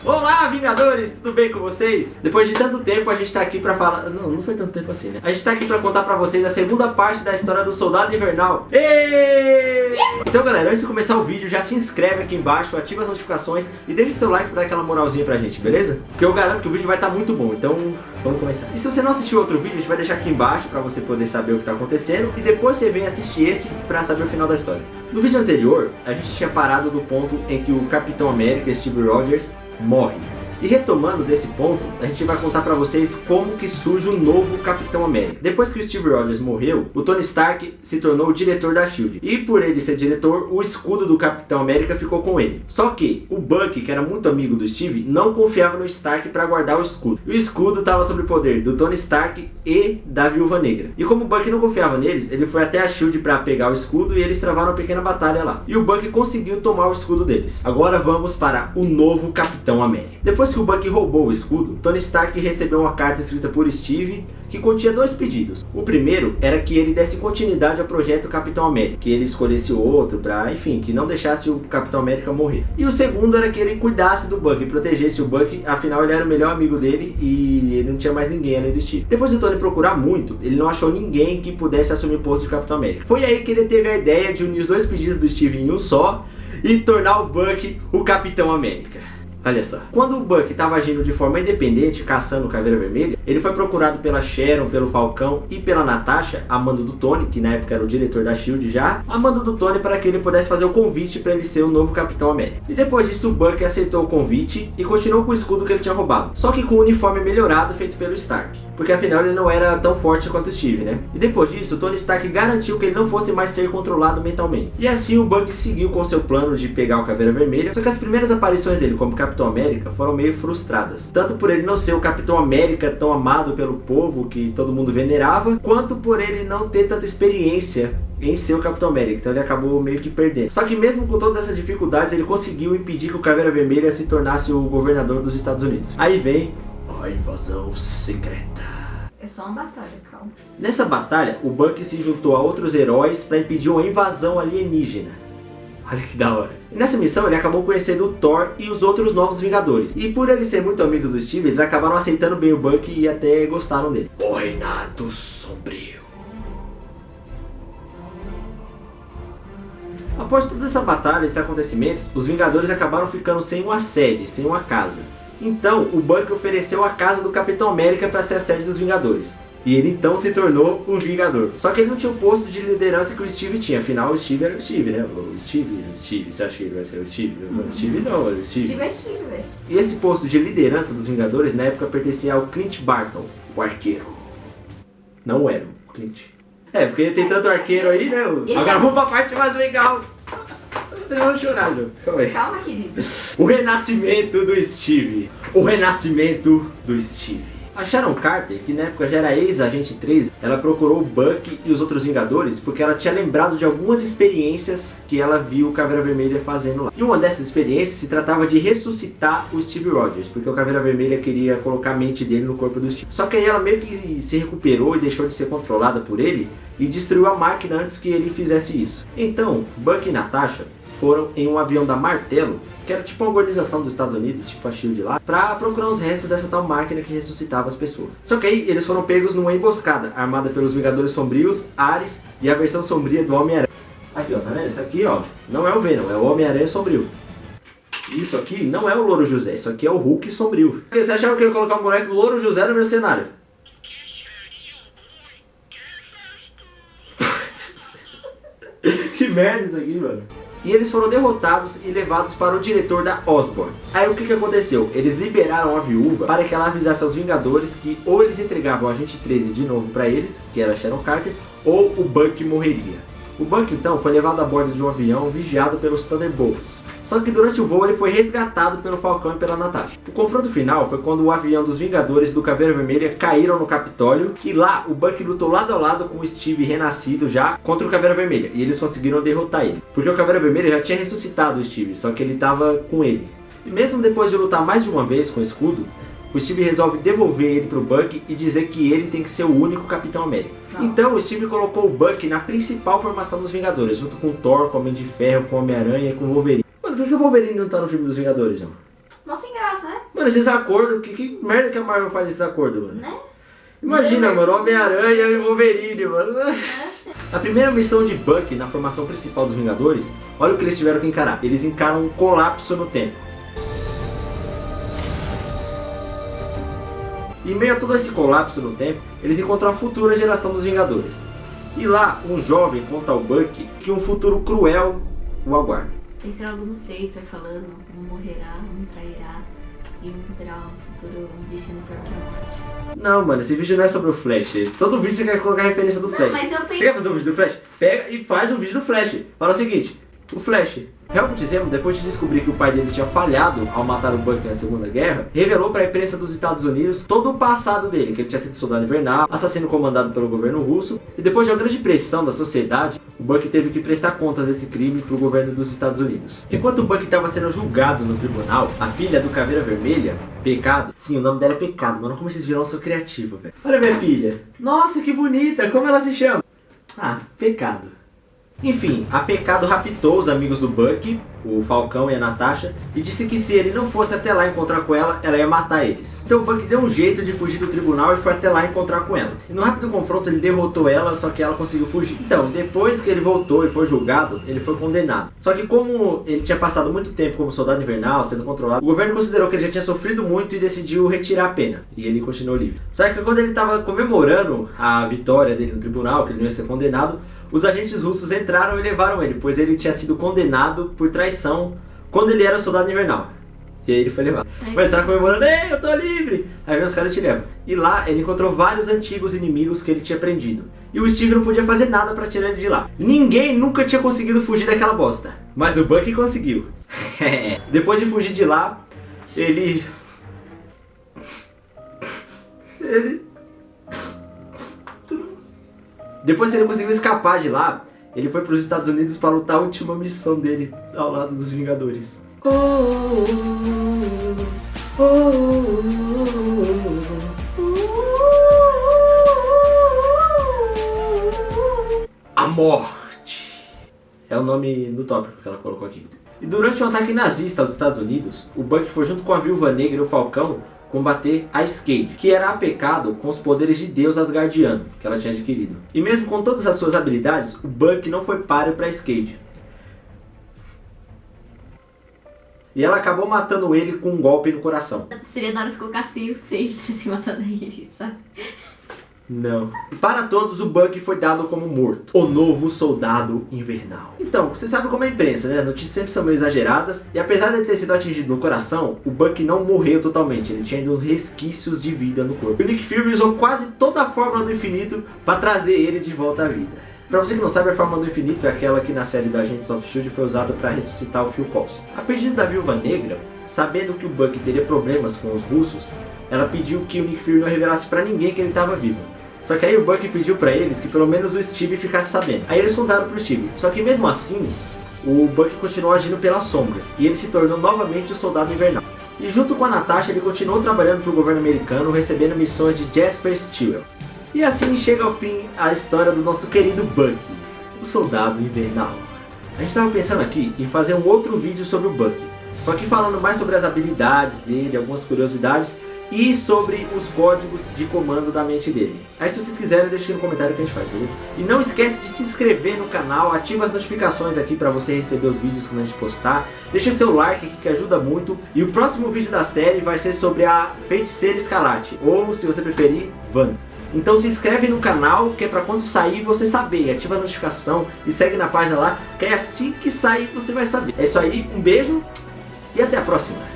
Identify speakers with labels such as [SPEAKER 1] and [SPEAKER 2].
[SPEAKER 1] Olá, Vingadores! Tudo bem com vocês? Depois de tanto tempo a gente tá aqui pra falar... Não foi tanto tempo assim, né? A gente tá aqui pra contar pra vocês a segunda parte da história do Soldado Invernal. Então, galera, antes de começar o vídeo, já se inscreve aqui embaixo, ativa as notificações e deixa seu like pra dar aquela moralzinha pra gente, beleza? Porque eu garanto que o vídeo vai estar muito bom, então vamos começar. E se você não assistiu outro vídeo, a gente vai deixar aqui embaixo pra você poder saber o que tá acontecendo e depois você vem assistir esse pra saber o final da história. No vídeo anterior, a gente tinha parado do ponto em que o Capitão América, Steve Rogers, morre. E retomando desse ponto, a gente vai contar pra vocês como que surge o novo Capitão América. Depois que o Steve Rogers morreu, o Tony Stark se tornou o diretor da SHIELD. E por ele ser diretor, o escudo do Capitão América ficou com ele. Só que o Bucky, que era muito amigo do Steve, não confiava no Stark pra guardar o escudo. E o escudo estava sob o poder do Tony Stark e da Viúva Negra. E como o Bucky não confiava neles, ele foi até a SHIELD pra pegar o escudo e eles travaram uma pequena batalha lá. E o Bucky conseguiu tomar o escudo deles. Agora vamos para o novo Capitão América. Depois que o Bucky roubou o escudo, Tony Stark recebeu uma carta escrita por Steve que continha dois pedidos. O primeiro era que ele desse continuidade ao projeto Capitão América, que ele escolhesse outro pra, enfim, que não deixasse o Capitão América morrer. E o segundo era que ele cuidasse do Bucky, protegesse o Bucky, afinal ele era o melhor amigo dele e ele não tinha mais ninguém além do Steve. Depois de Tony procurar muito, ele não achou ninguém que pudesse assumir o posto de Capitão América. Foi aí que ele teve a ideia de unir os dois pedidos do Steve em um só e tornar o Bucky o Capitão América. Olha só. Quando o Bucky estava agindo de forma independente, caçando o Caveira Vermelha, ele foi procurado pela Sharon, pelo Falcão e pela Natasha, amando do Tony, que na época era o diretor da SHIELD já, amando do Tony para que ele pudesse fazer o convite para ele ser o novo Capitão América. E depois disso, o Bucky aceitou o convite e continuou com o escudo que ele tinha roubado, só que com o uniforme melhorado feito pelo Stark, porque afinal ele não era tão forte quanto o Steve, né? E depois disso, o Tony Stark garantiu que ele não fosse mais ser controlado mentalmente. E assim o Bucky seguiu com seu plano de pegar o Caveira Vermelha, só que as primeiras aparições dele como Capitão América foram meio frustradas, tanto por ele não ser o Capitão América tão amado pelo povo que todo mundo venerava, quanto por ele não ter tanta experiência em ser o Capitão América, então ele acabou meio que perdendo. Só que mesmo com todas essas dificuldades, ele conseguiu impedir que o Caveira Vermelha se tornasse o governador dos Estados Unidos. Aí vem a invasão secreta.
[SPEAKER 2] É só uma batalha, calma.
[SPEAKER 1] Nessa batalha, o Bucky se juntou a outros heróis para impedir uma invasão alienígena. Olha que da hora. E nessa missão ele acabou conhecendo o Thor e os outros novos Vingadores. E por eles serem muito amigos do Steve, eles acabaram aceitando bem o Bucky e até gostaram dele. O Reinado Sombrio. Após toda essa batalha e esses acontecimentos, os Vingadores acabaram ficando sem uma sede, sem uma casa. Então o Bucky ofereceu a casa do Capitão América para ser a sede dos Vingadores. E ele então se tornou um Vingador. Só que ele não tinha o posto de liderança que o Steve tinha. Afinal, o Steve era o Steve, né? O Steve, você acha que ele vai ser o Steve? O Steve não, é o Steve.
[SPEAKER 2] Steve é Steve, velho.
[SPEAKER 1] E esse posto de liderança dos Vingadores, na época, pertencia ao Clint Barton, o arqueiro. Não era o Clint. É, porque tem tanto arqueiro aí, né? Agora vamos pra parte mais legal. Eu vou chorar, João. Calma aí.
[SPEAKER 2] Calma, querido.
[SPEAKER 1] O renascimento do Steve. O renascimento do Steve. A Sharon Carter, que na época já era ex-agente 13, ela procurou o Bucky e os outros Vingadores porque ela tinha lembrado de algumas experiências que ela viu o Caveira Vermelha fazendo lá. E uma dessas experiências se tratava de ressuscitar o Steve Rogers, porque o Caveira Vermelha queria colocar a mente dele no corpo do Steve. Só que aí ela meio que se recuperou e deixou de ser controlada por ele e destruiu a máquina antes que ele fizesse isso. Então, Bucky e Natasha foram em um avião da Martelo, que era tipo uma organização dos Estados Unidos, tipo a SHIELD lá, pra procurar os restos dessa tal máquina que ressuscitava as pessoas. Só que aí eles foram pegos numa emboscada, armada pelos Vingadores Sombrios, Ares e a versão sombria do Homem-Aranha. Aqui ó, tá vendo? Isso aqui ó, não é o Venom, é o Homem-Aranha Sombrio. Isso aqui não é o Louro José, isso aqui é o Hulk Sombrio. Você achava que eu ia colocar um boneco do Louro José no meu cenário? Que merda isso aqui, mano. E eles foram derrotados e levados para o diretor da Osborn. Aí o que aconteceu? Eles liberaram a viúva para que ela avisasse aos Vingadores que ou eles entregavam o Agente 13 de novo para eles, que era Sharon Carter, ou o Bucky morreria. O Bucky então foi levado a bordo de um avião vigiado pelos Thunderbolts. Só que durante o voo ele foi resgatado pelo Falcão e pela Natasha. O confronto final foi quando o avião dos Vingadores do Caveira Vermelha caíram no Capitólio. E lá o Bucky lutou lado a lado com o Steve renascido já contra o Caveira Vermelha. E eles conseguiram derrotar ele. Porque o Caveira Vermelha já tinha ressuscitado o Steve, só que ele estava com ele. E mesmo depois de lutar mais de uma vez com o escudo, o Steve resolve devolver ele pro Bucky e dizer que ele tem que ser o único Capitão América. Não. Então o Steve colocou o Bucky na principal formação dos Vingadores, junto com o Thor, com o Homem de Ferro, com o Homem-Aranha e com o Wolverine. Mano, por que o Wolverine não tá no filme dos Vingadores, não?
[SPEAKER 2] Mó sem graça, né?
[SPEAKER 1] Mano, esses acordos, que merda que a Marvel faz esses acordos, mano?
[SPEAKER 2] Né?
[SPEAKER 1] Imagina, mano, Homem-Aranha e Wolverine, mano. A primeira missão de Bucky na formação principal dos Vingadores, olha o que eles tiveram que encarar. Eles encaram um colapso no tempo. E em meio a todo esse colapso no tempo, eles encontram a futura geração dos Vingadores. E lá, um jovem conta ao Bucky que um futuro cruel o aguarda.
[SPEAKER 2] Esse é algo no sei, você vai falando, um morrerá, um trairá, e um terá um futuro, um destino pior que a morte.
[SPEAKER 1] Não, mano, esse vídeo não é sobre o Flash. Todo vídeo você quer colocar referência do Flash.
[SPEAKER 2] Não, mas eu pensei...
[SPEAKER 1] Você quer fazer um vídeo do Flash? Pega e faz um vídeo do Flash. Fala o seguinte, o Flash, Helmut Zemo, depois de descobrir que o pai dele tinha falhado ao matar o Bucky na Segunda Guerra, revelou para a imprensa dos Estados Unidos todo o passado dele, que ele tinha sido soldado invernal, assassino comandado pelo governo russo, e depois de uma grande pressão da sociedade, o Bucky teve que prestar contas desse crime para o governo dos Estados Unidos. Enquanto o Bucky estava sendo julgado no tribunal, a filha do Caveira Vermelha, Pecado, sim, o nome dela é Pecado, mano, como esses vilões são criativos, velho. Olha minha filha, nossa, que bonita, como ela se chama? Ah, Pecado. Enfim, a Pecado raptou os amigos do Bucky, o Falcão e a Natasha, e disse que se ele não fosse até lá encontrar com ela, ela ia matar eles. Então o Bucky deu um jeito de fugir do tribunal e foi até lá encontrar com ela. E no rápido confronto ele derrotou ela, só que ela conseguiu fugir. Então, depois que ele voltou e foi julgado, ele foi condenado. Só que como ele tinha passado muito tempo como soldado invernal, sendo controlado, o governo considerou que ele já tinha sofrido muito e decidiu retirar a pena. E ele continuou livre. Só que quando ele estava comemorando a vitória dele no tribunal, que ele não ia ser condenado, os agentes russos entraram e levaram ele, pois ele tinha sido condenado por traição quando ele era soldado invernal. E aí ele foi levado. Mas estava comemorando, ei, eu tô livre! Aí vem os caras te levam. E lá ele encontrou vários antigos inimigos que ele tinha prendido. E o Steve não podia fazer nada pra tirar ele de lá. Ninguém nunca tinha conseguido fugir daquela bosta. Mas o Bucky conseguiu. Depois de fugir de lá, Depois que ele conseguiu escapar de lá, ele foi para os Estados Unidos para lutar a última missão dele ao lado dos Vingadores. A morte é o nome do tópico que ela colocou aqui. E durante um ataque nazista aos Estados Unidos, o Bucky foi junto com a Viúva Negra e o Falcão combater a Skade, que era a Pecado com os poderes de Deus Asgardiano que ela tinha adquirido. E mesmo com todas as suas habilidades, o Bucky não foi páreo para a Skade. E ela acabou matando ele com um golpe no coração.
[SPEAKER 2] Seria da hora se colocasse o Sage se matando a Iris, sabe?
[SPEAKER 1] Não. E para todos, o Bucky foi dado como morto. O novo soldado invernal. Então, você sabe como é a imprensa, né? As notícias sempre são meio exageradas. E apesar de ele ter sido atingido no coração, o Bucky não morreu totalmente. Ele tinha ainda uns resquícios de vida no corpo. E o Nick Fury usou quase toda a fórmula do infinito para trazer ele de volta à vida. Pra você que não sabe, a fórmula do infinito é aquela que na série da Agents of S.H.I.E.L.D. foi usada para ressuscitar o Phil Coulson. A pedido da Viúva Negra, sabendo que o Bucky teria problemas com os russos, ela pediu que o Nick Fury não revelasse para ninguém que ele estava vivo. Só que aí o Bucky pediu pra eles que pelo menos o Steve ficasse sabendo. Aí eles contaram pro Steve. Só que mesmo assim, o Bucky continuou agindo pelas sombras. E ele se tornou novamente o soldado invernal. E junto com a Natasha, ele continuou trabalhando pro governo americano, recebendo missões de Jasper Steel. E assim chega ao fim a história do nosso querido Bucky, o soldado invernal. A gente tava pensando aqui em fazer um outro vídeo sobre o Bucky. Só que falando mais sobre as habilidades dele, algumas curiosidades e sobre os códigos de comando da mente dele. Aí se vocês quiserem, deixem no comentário que a gente faz, beleza? E não esquece de se inscrever no canal, ativa as notificações aqui pra você receber os vídeos quando a gente postar. Deixa seu like aqui que ajuda muito. E o próximo vídeo da série vai ser sobre a Feiticeira Escarlate, ou se você preferir, Wanda. Então se inscreve no canal, que é pra quando sair você saber. Ativa a notificação e segue na página lá, que é assim que sair você vai saber. É isso aí, um beijo e até a próxima.